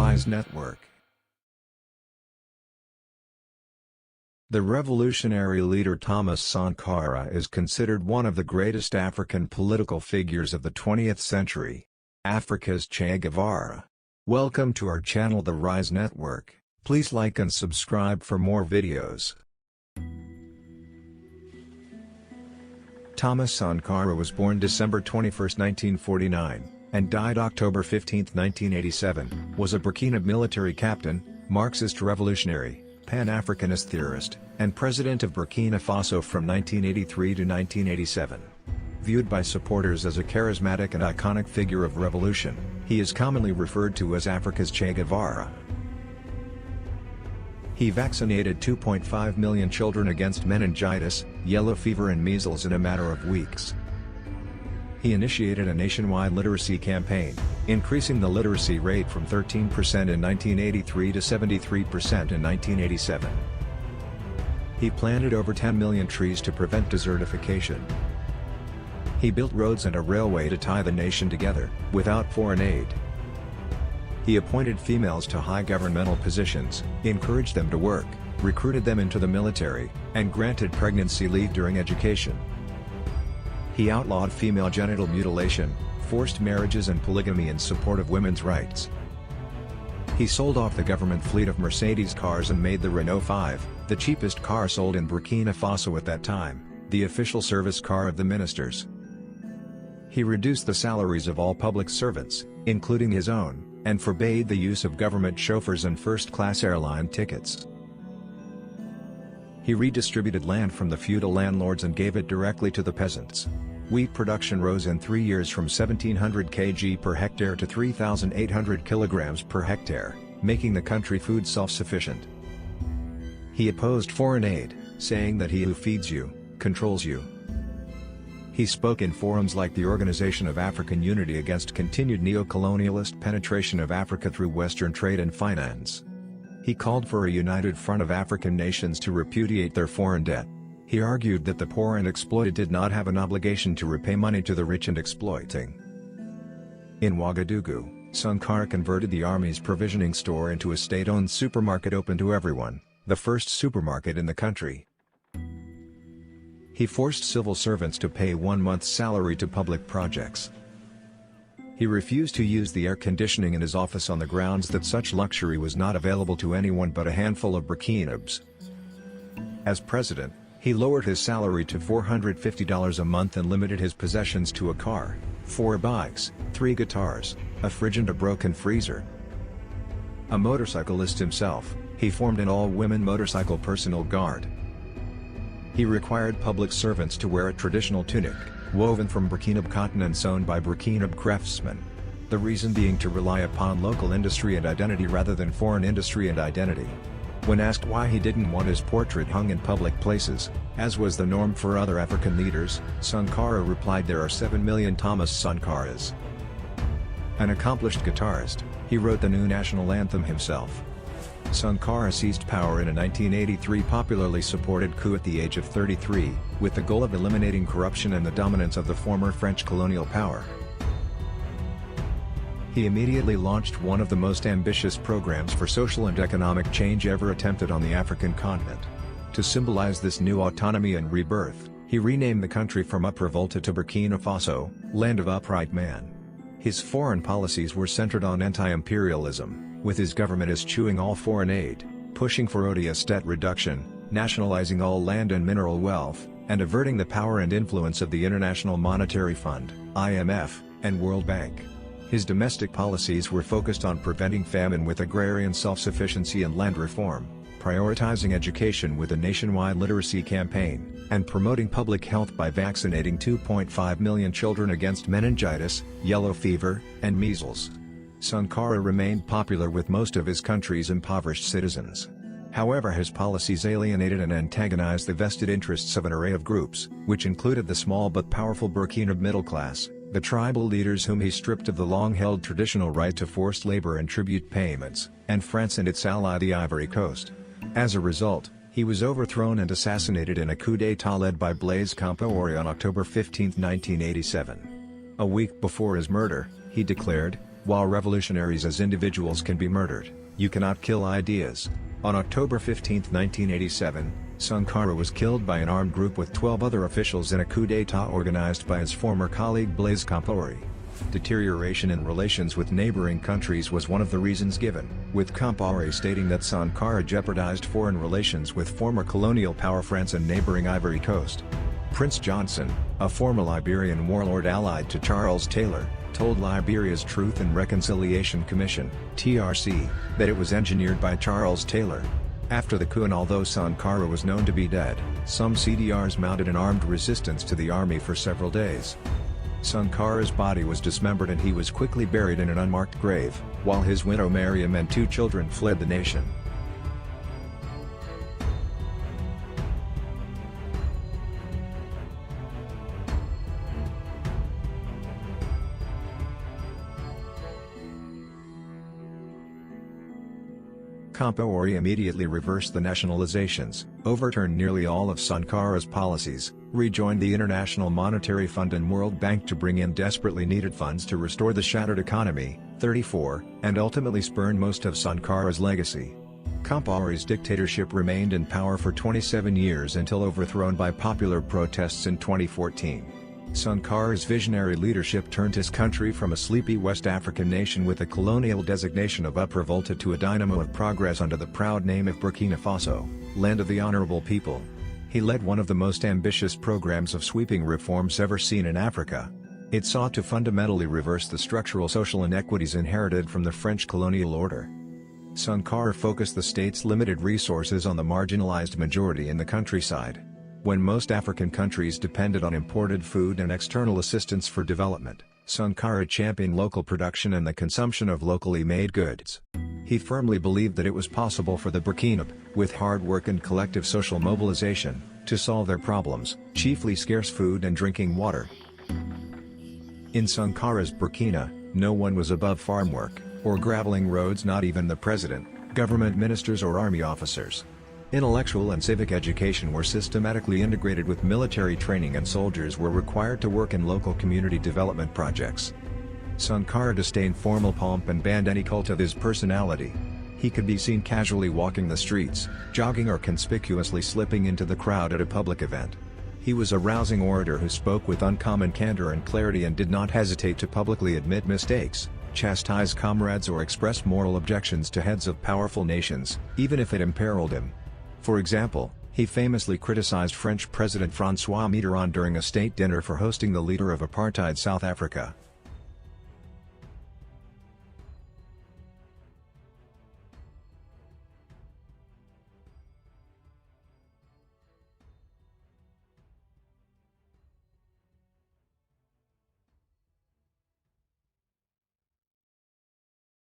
Rise Network. The revolutionary leader Thomas Sankara is considered one of the greatest African political figures of the 20th century. Africa's Che Guevara. Welcome to our channel The Rise Network. Please like and subscribe for more videos. Thomas Sankara was born December 21, 1949, and died October 15, 1987, was a Burkina military captain, Marxist revolutionary, Pan-Africanist theorist, and President of Burkina Faso from 1983 to 1987. Viewed by supporters as a charismatic and iconic figure of revolution, he is commonly referred to as Africa's Che Guevara. He vaccinated 2.5 million children against meningitis, yellow fever and measles in a matter of weeks. He initiated a nationwide literacy campaign, increasing the literacy rate from 13% in 1983 to 73% in 1987. He planted over 10 million trees to prevent desertification. He built roads and a railway to tie the nation together, without foreign aid. He appointed females to high governmental positions, encouraged them to work, recruited them into the military, and granted pregnancy leave during education. He outlawed female genital mutilation, forced marriages and polygamy in support of women's rights. He sold off the government fleet of Mercedes cars and made the Renault 5, the cheapest car sold in Burkina Faso at that time, the official service car of the ministers. He reduced the salaries of all public servants, including his own, and forbade the use of government chauffeurs and first-class airline tickets. He redistributed land from the feudal landlords and gave it directly to the peasants. Wheat production rose in 3 years from 1,700 kg per hectare to 3,800 kilograms per hectare, making the country food self-sufficient. He opposed foreign aid, saying that he who feeds you, controls you. He spoke in forums like the Organization of African Unity against continued neo-colonialist penetration of Africa through Western trade and finance. He called for a united front of African nations to repudiate their foreign debt. He argued that the poor and exploited did not have an obligation to repay money to the rich and exploiting. In Ouagadougou, Sankara converted the army's provisioning store into a state-owned supermarket open to everyone, the first supermarket in the country. He forced civil servants to pay 1 month's salary to public projects. He refused to use the air conditioning in his office on the grounds that such luxury was not available to anyone but a handful of Burkinabés. As president, he lowered his salary to $450 a month and limited his possessions to a car, 4 bikes, 3 guitars, a fridge and a broken freezer. A motorcyclist himself, he formed an all-women motorcycle personal guard. He required public servants to wear a traditional tunic, woven from Burkinabé cotton and sewn by Burkinabé craftsmen. The reason being to rely upon local industry and identity rather than foreign industry and identity. When asked why he didn't want his portrait hung in public places, as was the norm for other African leaders, Sankara replied, "There are 7 million Thomas Sankaras." An accomplished guitarist, he wrote the new national anthem himself. Sankara seized power in a 1983 popularly supported coup at the age of 33, with the goal of eliminating corruption and the dominance of the former French colonial power. He immediately launched one of the most ambitious programs for social and economic change ever attempted on the African continent. To symbolize this new autonomy and rebirth, he renamed the country from Upper Volta to Burkina Faso, Land of Upright Man. His foreign policies were centered on anti-imperialism, with his government eschewing all foreign aid, pushing for odious debt reduction, nationalizing all land and mineral wealth, and averting the power and influence of the International Monetary Fund, IMF, and World Bank. His domestic policies were focused on preventing famine with agrarian self-sufficiency and land reform, prioritizing education with a nationwide literacy campaign, and promoting public health by vaccinating 2.5 million children against meningitis, yellow fever, and measles. Sankara remained popular with most of his country's impoverished citizens. However, his policies alienated and antagonized the vested interests of an array of groups, which included the small but powerful Burkina middle class, the tribal leaders whom he stripped of the long-held traditional right to forced labor and tribute payments, and France and its ally the Ivory Coast. As a result, he was overthrown and assassinated in a coup d'état led by Blaise Compaoré on October 15, 1987. A week before his murder, he declared, While revolutionaries as individuals can be murdered, you cannot kill ideas. On October 15, 1987, Sankara was killed by an armed group with 12 other officials in a coup d'état organized by his former colleague Blaise Compaoré. Deterioration in relations with neighboring countries was one of the reasons given, with Compaoré stating that Sankara jeopardized foreign relations with former colonial power France and neighboring Ivory Coast. Prince Johnson, a former Liberian warlord allied to Charles Taylor, told Liberia's Truth and Reconciliation Commission, TRC, that it was engineered by Charles Taylor. After the coup, and although Sankara was known to be dead, some CDRs mounted an armed resistance to the army for several days. Sankara's body was dismembered and he was quickly buried in an unmarked grave, while his widow Mariam and 2 children fled the nation. Compaoré immediately reversed the nationalizations, overturned nearly all of Sankara's policies, rejoined the International Monetary Fund and World Bank to bring in desperately needed funds to restore the shattered economy, and ultimately spurned most of Sankara's legacy. Compaoré's dictatorship remained in power for 27 years until overthrown by popular protests in 2014. Sankara's visionary leadership turned his country from a sleepy West African nation with a colonial designation of upper Volta to a dynamo of progress under the proud name of Burkina Faso, land of the honorable people. He led one of the most ambitious programs of sweeping reforms ever seen in Africa. It sought to fundamentally reverse the structural social inequities inherited from the French colonial order. Sankara focused the state's limited resources on the marginalized majority in the countryside. When most African countries depended on imported food and external assistance for development, Sankara championed local production and the consumption of locally made goods. He firmly believed that it was possible for the Burkina, with hard work and collective social mobilization, to solve their problems, chiefly scarce food and drinking water. In Sankara's Burkina, no one was above farm work, or graveling roads, not even the president, government ministers or army officers. Intellectual and civic education were systematically integrated with military training, and soldiers were required to work in local community development projects. Sankara disdained formal pomp and banned any cult of his personality. He could be seen casually walking the streets, jogging, or conspicuously slipping into the crowd at a public event. He was a rousing orator who spoke with uncommon candor and clarity and did not hesitate to publicly admit mistakes, chastise comrades, or express moral objections to heads of powerful nations, even if it imperiled him. For example, he famously criticized French President François Mitterrand during a state dinner for hosting the leader of apartheid South Africa.